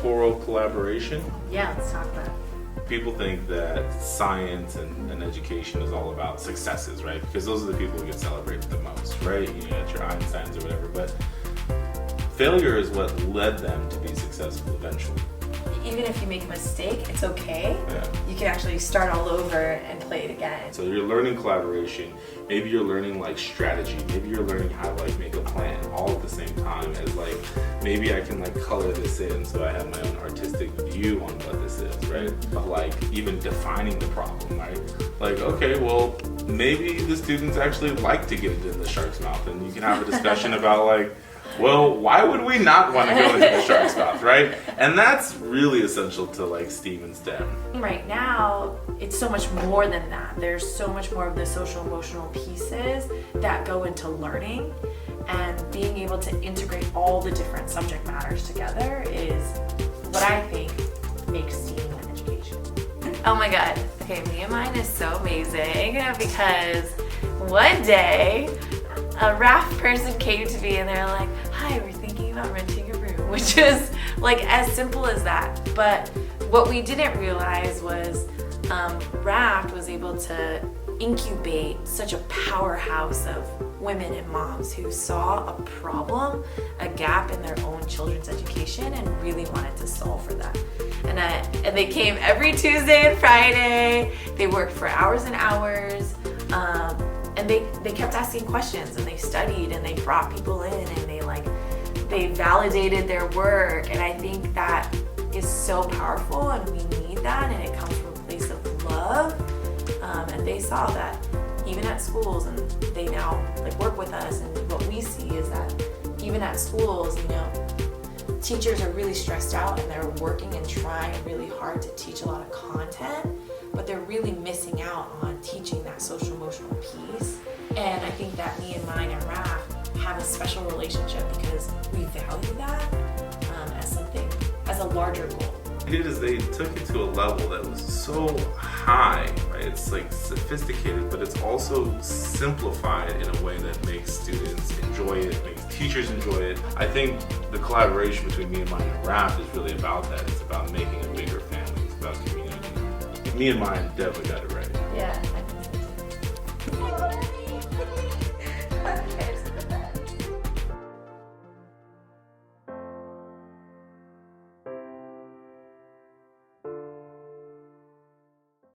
Choral collaboration. Yeah, let's talk about it. People think that science and education is all about successes, right? Because those are the people who get celebrated the most, right? You know, your Einsteins or whatever. But failure is what led them to be successful eventually. Even if you make a mistake, it's okay. Yeah. You can actually start all over and play it again. So you're learning collaboration. Maybe you're learning like strategy. Maybe you're learning how to like make a plan all at the same time as like, maybe I can like color this in so I have my own artistic view on what this is, right? But like even defining the problem, right? Like, okay, well, maybe the students actually like to get into the shark's mouth, and you can have a discussion about like, well, why would we not want to go into the shark's mouth, right? And that's really essential to like STEAM and STEM. Right now, it's so much more than that. There's so much more of the social emotional pieces that go into learning, and being able to integrate all the different subject matters together is what I think makes STEAM an education. Oh my God. Okay, MEandMine is so amazing because one day, a RAF person came to me and they're like, hi, we're thinking about renting a room, which is like as simple as that. But what we didn't realize was RAFT was able to incubate such a powerhouse of women and moms who saw a problem, a gap in their own children's education, and really wanted to solve for that. And they came every Tuesday and Friday. They worked for hours and hours. And they kept asking questions, and they studied, and they brought people in, and they validated their work. And I think that is so powerful, and we need that, and it comes from a place of love. And they saw that even at schools, and they now like work with us, and what we see is that even at schools, you know, teachers are really stressed out, and they're working and trying really hard to teach a lot of content, but they're really missing out on teaching that social emotional piece. And I think that MEandMine and RAF have a special relationship because we value that as a larger goal. What they did is they took it to a level that was so high, right? It's like sophisticated, but it's also simplified in a way that makes students enjoy it, makes teachers enjoy it. I think the collaboration between MEandMine and RAF is really about that. It's about making a bigger family. It's about community. MEandMine definitely got it right. Yeah, I think so too.